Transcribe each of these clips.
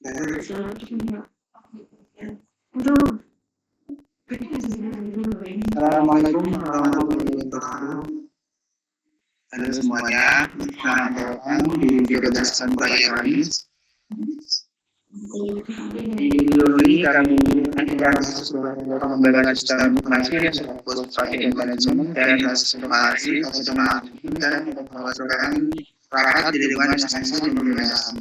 Assalamualaikum warahmatullahi wabarakatuh. Halo semuanya, selamat datang di Kecerdasan Budaya kami. Di video ini kami akan membahas sistem informasi yang disebut sebagai manajemen dan informasi dan pembahasan perangkat di lingkungan institusi di Indonesia.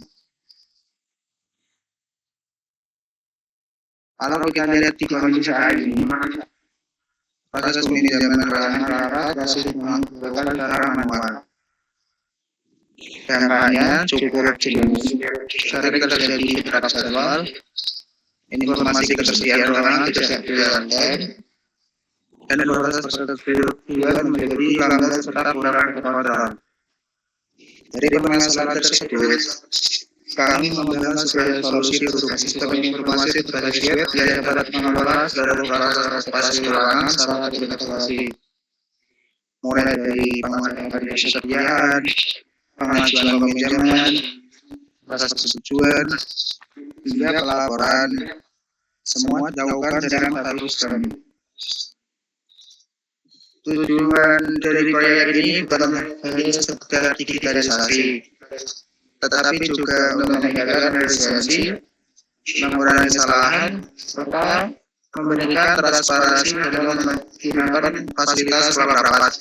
Kalau kita lihat di kondisi saat ini, proses pemindaian perangkat masih menggunakan cara manual. Dampaknya cukup jelas. Sering terjadi beberapa jadwal, informasi ketersediaan ruangan tidak dijalankan, dan proses tersebut menjadi lambat serta kurang terkontrol. Dari permasalahan tersebut, kami membahas sebuah solusi berupa sistem informasi berbasis web yang dapat mengelola seluruh proses operasi ruangan secara terintegrasi, mulai dari pengawasan persediaan, pengajuan peminjaman, proses persetujuan, hingga pelaporan, semua dilakukan dengan satu sistem. Tujuan dari proyek ini bukan hanya sekedar digitalisasi, tetapi juga untuk meningkatkan efisiensi, mengurangi kesalahan, serta memberikan transparansi dalam menggunakan fasilitas ruang rapat.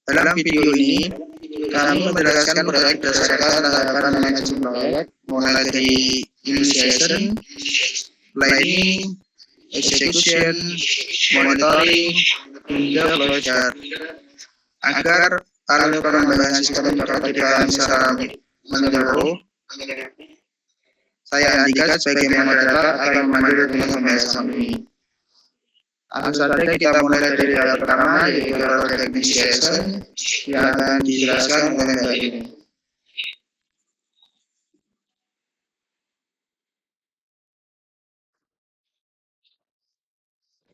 Dalam video ini, kami menjelaskan proyek berdasarkan tahapan manajemen proyek, mulai dari initiation, planning, execution, monitoring, hingga flowchart, agar alur pengembangan sistem dapat dipahami secara menyeluruh. Saya Andika sebagai moderator akan memandu pembahasan ini. Langsung saja kita mulai dari hal pertama, yaitu project initiation, yang akan dijelaskan oleh Mbak ini.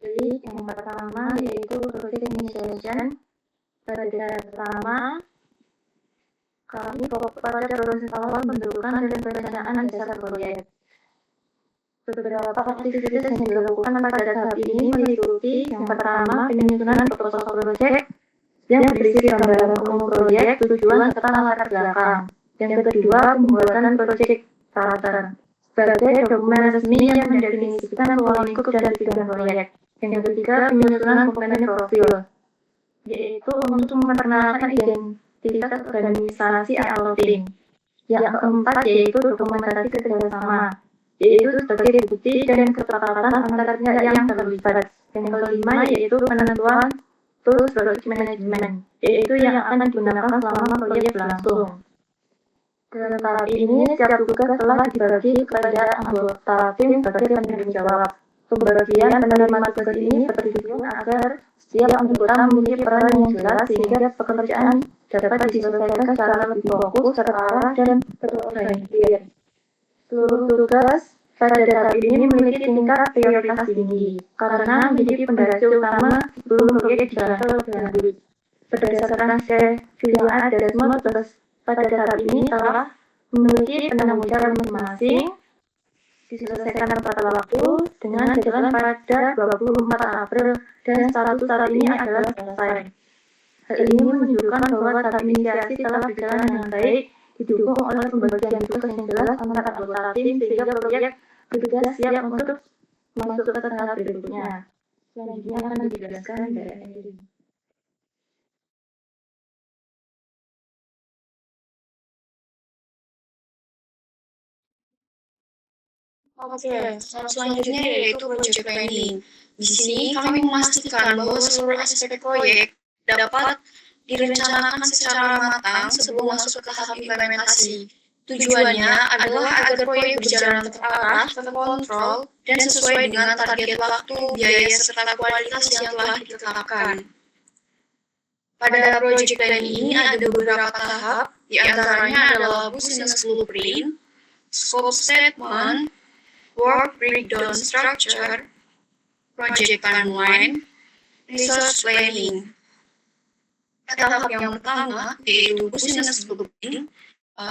Jadi yang pertama yaitu project initiation. Pada tahap pertama, kami fokus pada proses awal pembentukan dan perencanaan dasar proyek. Beberapa aktivitas yang dilakukan pada tahap ini meliputi yang pertama, penyusunan proposal proyek yang berisi gambaran umum proyek, tujuan, serta latar belakang. Yang kedua, pembuatan proyek charter sebagai dokumen resmi yang mendefinisikan ruang lingkup dan tujuan proyek. Yang ketiga, penyusunan komponen profil, yaitu untuk memperkenalkan identitas organisasi atau tim. Yang keempat yaitu dokumentasi kerjasama, yaitu sebagai bukti dan kesepakatan antar pihak yang terlibat. Yang kelima yaitu penentuan tools project management, yaitu yang akan digunakan selama proyek berlangsung. Dalam tahap ini, setiap tugas telah dibagi kepada anggota tim sebagai penanggung jawab. Pembagian penerima tugas ini bertujuan agar setiap anggota memiliki peran yang jelas sehingga pekerjaan dapat diselesaikan secara lebih fokus, terarah, dan terorganisir. Seluruh tugas pada tahap ini memiliki tingkat prioritas tinggi karena menjadi pondasi utama sebelum proyek dijalankan lebih lanjut. Berdasarkan schedule adjustment, tugas pada tahap ini telah memiliki penanggung jawab masing-masing, diselesaikan tepat waktu dengan deadline pada 24 April dan status saat ini adalah selesai. Hal ini menunjukkan bahwa tahap inisiasi telah berjalan dengan baik, didukung oleh pembagian tugas yang jelas antar anggota tim sehingga proyek sudah siap untuk masuk ke tahap berikutnya. Selanjutnya akan dijelaskan Mbak Eri. Oke, selanjutnya yaitu project planning. Di sini kami memastikan bahwa seluruh aspek proyek dapat direncanakan secara matang sebelum masuk ke tahap implementasi. Tujuannya adalah agar proyek berjalan terarah, terkontrol, dan sesuai dengan target waktu, biaya, serta kualitas yang telah ditetapkan. Pada project planning ini ada beberapa tahap, di antaranya adalah business blueprint, scope statement, work breakdown structure, project timeline, resource planning. Tahap yang pertama yaitu business blueprint.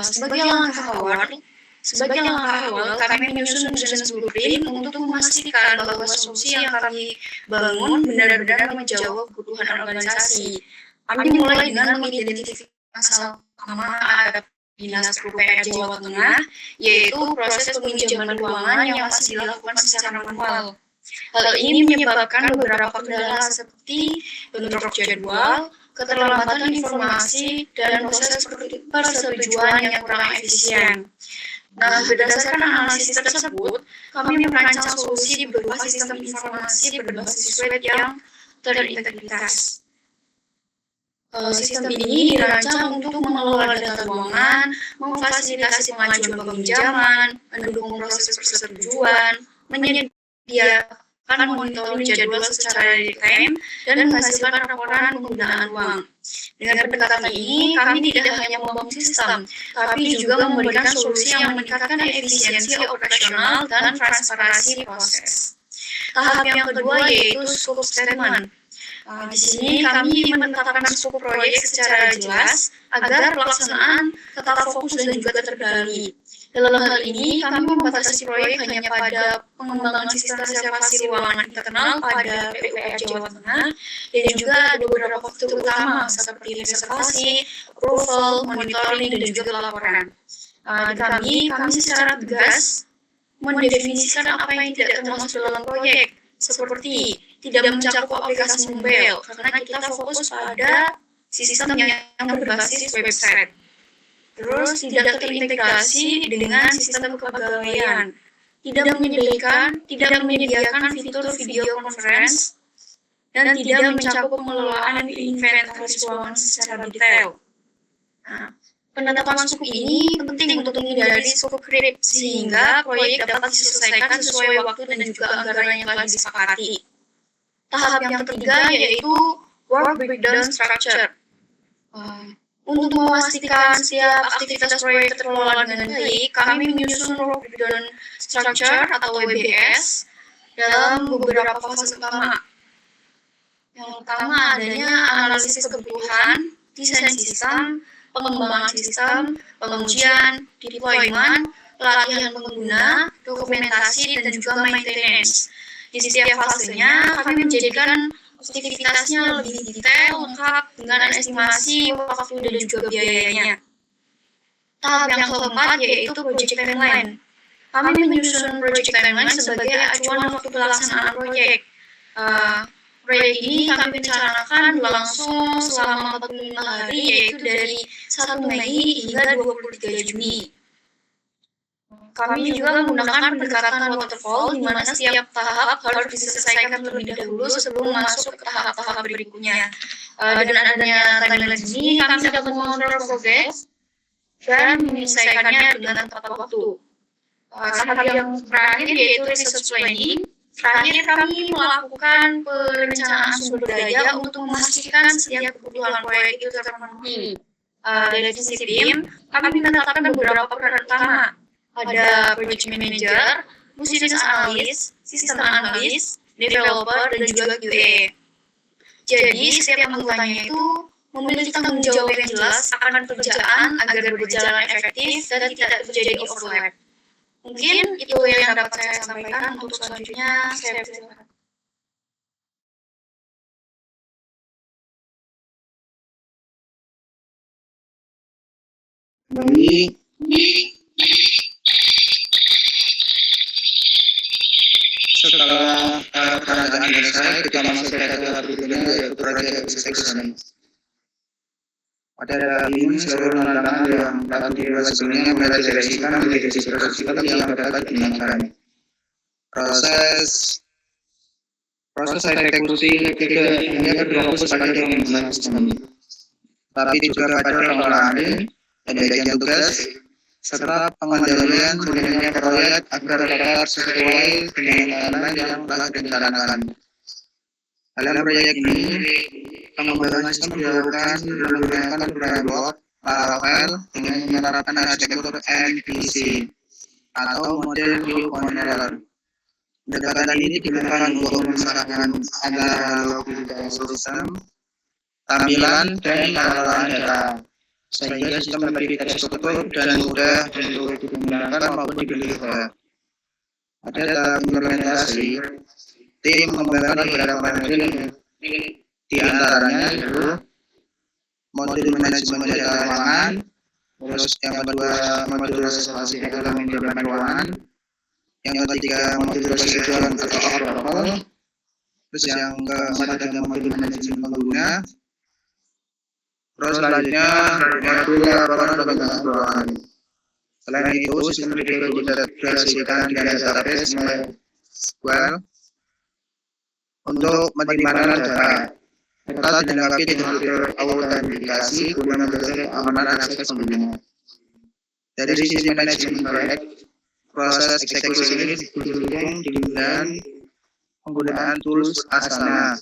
Sebagai langkah awal, Sebagai langkah awal, kami menyusun business blueprint untuk memastikan bahwa solusi yang kami bangun benar-benar menjawab kebutuhan organisasi. Kami mulai dengan mengidentifikasi masalah utama Dinas PUPR Jawa Tengah, yaitu proses peminjaman ruangan yang masih dilakukan secara manual. Hal ini menyebabkan beberapa kendala seperti bentrok jadwal, keterlambatan informasi, dan proses persetujuan yang kurang efisien. Nah, berdasarkan analisis tersebut, kami merancang solusi berupa sistem informasi berbasis web yang terintegritas. Sistem ini dirancang untuk mengelola data keuangan, memfasilitasi pengajuan peminjaman, mendukung proses persetujuan, menyediakan monitoring jadwal secara real-time, dan menghasilkan laporan penggunaan uang. Dengan pendekatan ini, kami tidak hanya membangun sistem, tapi juga memberikan solusi yang meningkatkan efisiensi operasional dan transparansi proses. Tahap yang kedua yaitu scope statement. Di sini kami menetapkan skop proyek secara jelas agar pelaksanaan tetap fokus dan juga terkendali. Dalam hal ini, kami membatasi proyek hanya pada pengembangan sistem reservasi ruangan internal pada PUPR Jawa Tengah dan juga ada beberapa faktor utama seperti reservasi, approval, monitoring, dan juga laporan. Kami secara tegas mendefinisikan apa yang tidak termasuk dalam proyek, seperti tidak mencakup aplikasi mobile karena kita fokus pada sistem yang berbasis website. Terus tidak terintegrasi dengan sistem kepegawaian, tidak menyediakan fitur video conference, dan tidak mencakup pengelolaan inventaris keuangan secara detail. Penetapan skop ini penting untuk menghindari skop creep sehingga proyek dapat diselesaikan sesuai waktu dan juga anggaran yang telah disepakati. Tahap yang ketiga yaitu work breakdown structure. Untuk memastikan setiap aktivitas proyek terkelola dengan baik, kami menyusun work breakdown structure atau WBS dalam beberapa fase utama. Yang pertama adanya analisis kebutuhan, desain sistem, pengembangan sistem, pengujian, deployment, pelatihan pengguna, dokumentasi, dan juga maintenance. Di setiap fasenya, kami menjadikan aktivitasnya lebih detail, lengkap, dengan estimasi waktu dan juga biayanya. Tahap yang keempat yaitu project timeline. Kami menyusun project timeline sebagai acuan waktu pelaksanaan proyek. Proyek ini kami rencanakan berlangsung selama 45 hari, yaitu dari 1 Mei hingga 23 Juni. Kami juga menggunakan pendekatan waterfall, di mana setiap tahap harus diselesaikan terlebih dahulu sebelum masuk ke tahap-tahap berikutnya. Dan adanya timeline ini, kami dapat mengontrol progres dan menyelesaikannya dengan tepat waktu. Tahap yang terakhir yaitu research planning. Terakhir, kami melakukan perencanaan sumber daya untuk memastikan setiap kebutuhan proyek itu terpenuhi. Dari sisi tim, kami menetapkan beberapa peran utama. Ada project manager, business analyst, system analyst, developer, dan juga QA. Jadi, setiap anggotanya itu memiliki tanggung jawab yang jelas akan pekerjaan agar berjalan efektif dan tidak terjadi overlap. Mungkin itu yang dapat saya sampaikan. Untuk selanjutnya, saya persilakan. Setelah perancangan selesai, kita masuk ke tahap berikutnya yaitu project execution. Pada ini seluruh tantangan yang dapat dibuat sebelumnya mulai direalisasikan menjadi proses yang dapat dimainkan. Proses eksekusi tidak hanya berfokus pada pembangunan sistem, tapi juga pada pengelolaan dan bagian tugas serta pengendalian sebenarnya proyek agar dapat sesuai dengan timeline yang telah direncanakan. Dalam proyek ini, pengembangan sistem dilakukan menggunakan framework Laravel dengan menerapkan arsitektur MVC atau model view controller. Pendekatan ini digunakan untuk memisahkan antara logika sistem, tampilan, dan pengelolaan data, sehingga sistem lebih terstruktur dan mudah untuk digunakan maupun dipelihara. Ada dalam implementasi, tim mengembangkan beberapa modul, di antaranya yaitu modul manajemen data keuangan, terus yang kedua modul reservasi dalam manajemen keuangan, yang ketiga modul residuan atau overall, terus yang keempat ada modul manajemen pengguna, terus selanjutnya modul laporan pengembangan keuangan. Selain itu, sistem didedikasikan di database MySQL untuk penyimpanan data. Data dilengkapi dengan fitur autentikasi guna menjaga keamanan akses pengguna. Dari sisi manajemen proyek, proses eksekusi ini didukung dengan penggunaan tools Asana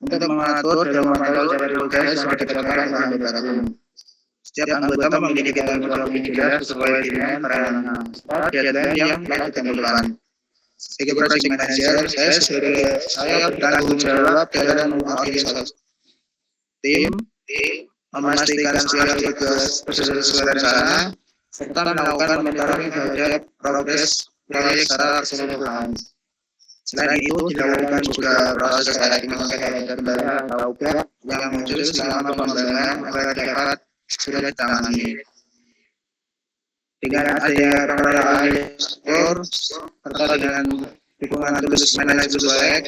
untuk mengatur dan memantau cara tugas yang dikerjakan oleh anggota. Setiap anggota memiliki tanggung jawab yang jelas sesuai dengan peranan deadline yang telah ditentukan. Sebagai project manager, saya bertanggung jawab dalam mengorganisasi tim, memastikan setiap tugas sesuai rencana, serta melakukan monitoring terhadap progres proyek secara keseluruhan. Selain itu, dilakukan juga proses tracking terhadap kendala atau bug yang muncul selama pengembangan agar dapat sudah ditangani. Dengan adanya pengelolaan skor serta dengan dukungan tools manajemen proyek,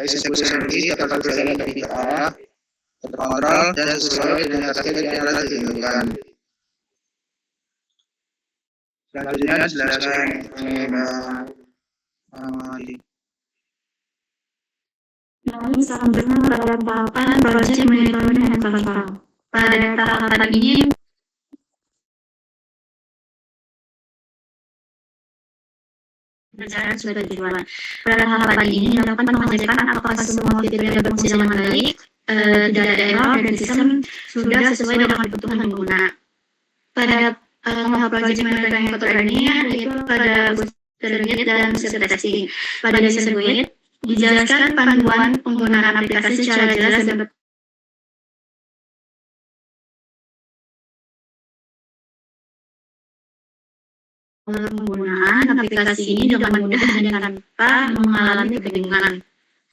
eksekusi ini dapat berjalan lebih terarah, terkontrol, dan sesuai dengan target yang telah ditentukan. Selanjutnya dijelaskan Kami selanjutnya pada tahapan proses monitoring dan kontrol. Pada tahapan ini, berjalan sesuai tujuan. Pada tahapan ini dilakukan pengecekan apakah semua fitur yang berfungsi dengan baik, tidak ada error, dan sistem sudah sesuai dengan kebutuhan pengguna. Pada tahap project monitoring dan kontrol ini, yaitu pada user guide dan user testing. Pada user guide, dijelaskan panduan penggunaan aplikasi secara jelas dan penggunaan aplikasi ini dengan mudah dan tanpa mengalami kebingungan.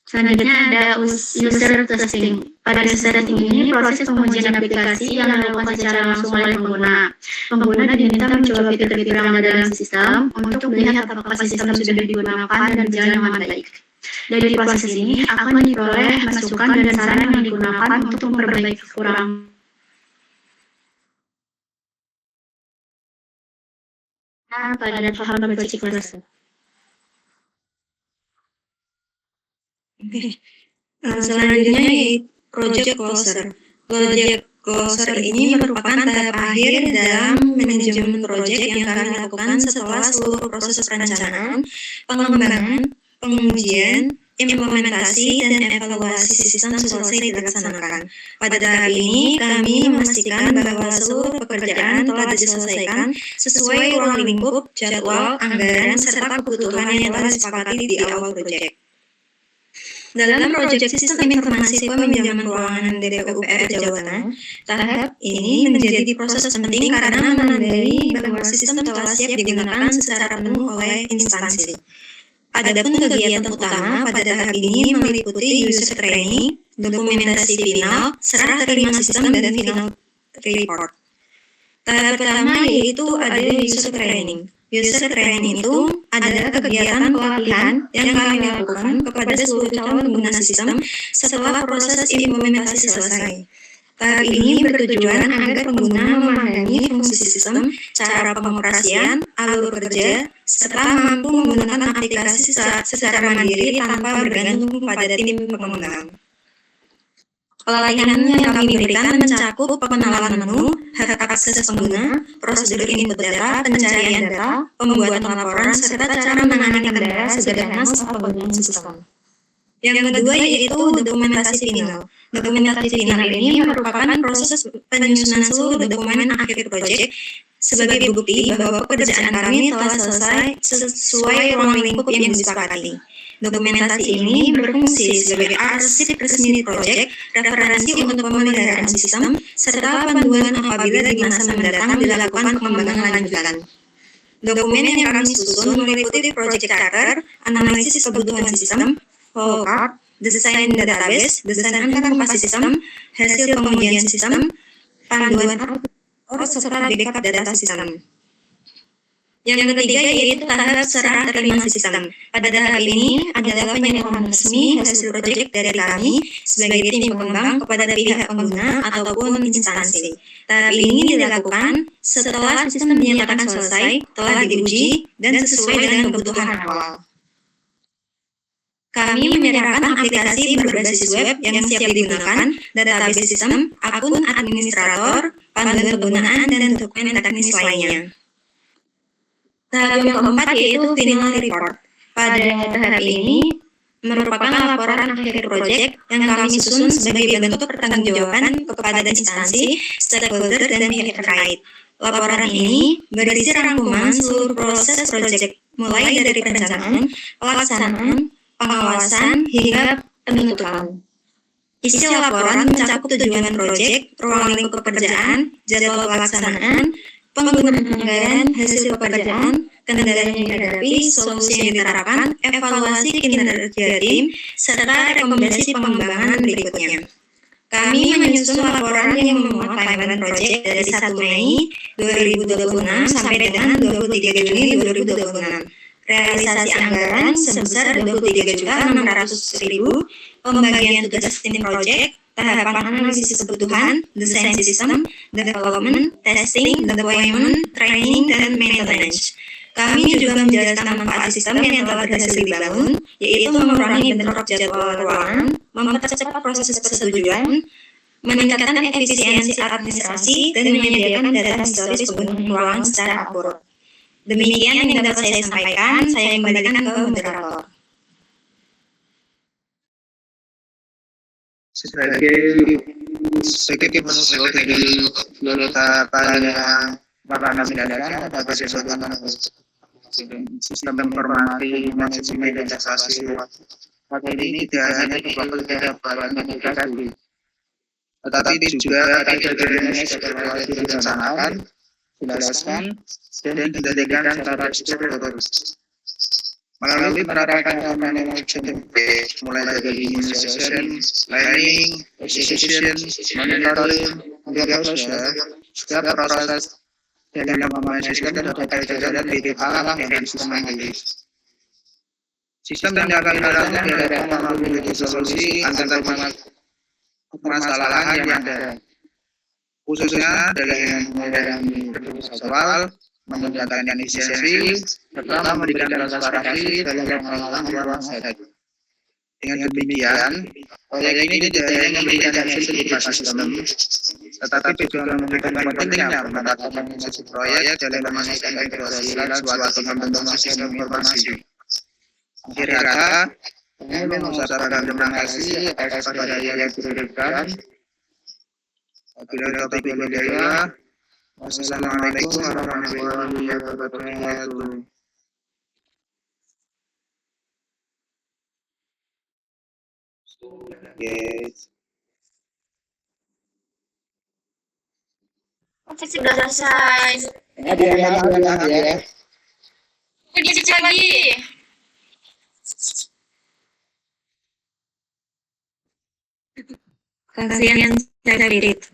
Selanjutnya ada user testing. Pada user testing ini, proses pengujian aplikasi yang dilakukan secara langsung oleh pengguna. Pengguna diminta mencoba fitur-fitur yang ada dalam sistem untuk melihat apakah sistem sudah digunakan dan berjalan dengan baik. Dari proses ini akan diperoleh masukan dan saran yang digunakan untuk memperbaiki kekurangan. Pada tahap project closer. Selanjutnya yaitu project closer. Project closer ini merupakan tahap akhir dalam manajemen project yang kami lakukan setelah seluruh proses perencanaan, pengembangan, pengujian, implementasi, dan evaluasi sistem selesai dilaksanakan. Pada tahap ini, kami memastikan bahwa seluruh pekerjaan telah diselesaikan sesuai ruang lingkup, jadwal, anggaran, serta kebutuhan yang telah disepakati di awal proyek. Dalam proyek sistem informasi peminjaman keuangan DPUPR Jawa Tengah, tahap ini menjadi proses penting karena menandai bahwa sistem telah siap digunakan secara penuh oleh instansi. Adapun kegiatan utama pada tahap ini meliputi user training, dokumentasi final, serah terima sistem, dan final report. Tahap pertama yaitu ada user training. User training itu adalah kegiatan pelatihan yang kami lakukan kepada seluruh calon pengguna sistem setelah proses implementasi selesai. Tahap ini bertujuan agar pengguna memahami fungsi sistem, cara pengoperasian, alur kerja, serta mampu menggunakan aplikasi secara mandiri tanpa bergantung pada tim pengembang. Pelatihan yang kami berikan mencakup pengenalan menu, hak akses pengguna, prosedur input data, pencarian data, pembuatan laporan, serta cara menangani kendala sederhana saat penggunaan sistem. Yang kedua yaitu dokumentasi final. Dokumentasi final ini merupakan proses penyusunan seluruh dokumen akhir proyek sebagai bukti bahwa pekerjaan kami telah selesai sesuai ruang lingkup yang disepakati. Dokumentasi ini berfungsi sebagai arsip resmi proyek, referensi untuk pemeliharaan sistem, serta panduan apabila di masa mendatang dilakukan pengembangan lanjutan. Dokumen yang kami susun meliputi project charter, analisis kebutuhan sistem, flow chart, desain database, desain antar sistem, hasil pengujian sistem, panduan arsitektur, serta backup data sistem. Yang ketiga yaitu tahap serah terima sistem. Pada tahap ini adalah penyerahan resmi hasil proyek dari kami sebagai tim pengembang kepada pihak pengguna ataupun instansi. Tahap ini dilakukan setelah sistem dinyatakan selesai, telah diuji, dan sesuai dengan kebutuhan awal. Kami menyerahkan aplikasi berbasis web yang siap digunakan, database sistem, akun administrator, panduan penggunaan, dan dokumen teknis lainnya. Tahap yang keempat yaitu final report. Pada tahap ini merupakan laporan akhir proyek yang kami susun sebagai bentuk pertanggungjawaban kepada instansi, stakeholder, dan pihak terkait. Laporan ini berisi rangkuman seluruh proses proyek, mulai dari perencanaan, pelaksanaan, pengawasan, hingga penutupan. Isi laporan mencakup tujuan proyek, ruang lingkup pekerjaan, jadwal pelaksanaan, penggunaan anggaran, hasil pekerjaan, kendala yang dihadapi, solusi yang diterapkan, evaluasi kinerja tim, serta rekomendasi pengembangan berikutnya. Kami menyusun laporan yang memuat timeline proyek dari 1 Mei 2026 sampai dengan 23 Juni 2026. Realisasi anggaran sebesar 23.600.000, pembagian tugas tim proyek, tahapan analisis kebutuhan, desain sistem, development, testing, deployment, training, dan maintenance. Kami juga menjelaskan manfaat sistem yang telah berhasil dibangun, yaitu mengurangi bentrok jadwal ruangan, mempercepat proses persetujuan, meningkatkan efisiensi administrasi, dan menyediakan data historis penggunaan ruangan secara akurat. Demikian yang dapat saya sampaikan, saya kembalikan ke moderator. Sebagai penutup dari data pada Bapak Mendadak dapat sesuatu sistem informasi manajemen investasi. Pada ini tidak hanya diperlukan aplikasi, tetapi juga ada yang direncanakan, dijelaskan, dan didedikasikan secara struktur. Melalui penerapan manajemen mulai dari initiation, planning, execution, monitoring, hingga proses, setiap proses dalam memanfaatkan data jalan BPH dengan sistem analis. Sistem yang akan dilakukan memiliki solusi antara permasalahan yang ada, khususnya dari jadwal, meningkatkan efisiensi, serta memberikan transparansi dalam pengelolaan ruang set. Dengan demikian, proyek ini tidak hanya memberikan hasil berupa sistem, tetapi juga memberikan pentingnya penerapan manajemen proyek dalam memastikan keberhasilan suatu pembentukan sistem informasi. Akhir kata, kami mengucapkan terima kasih atas perhatian yang diberikan. Wabillahi taufiq wal hidayah. Wassalamualaikum warahmatullahi wabarakatuh. Yes. Oke, sudah selesai. Ada yang ya. Kerja lagi. Kasihan saya Berit.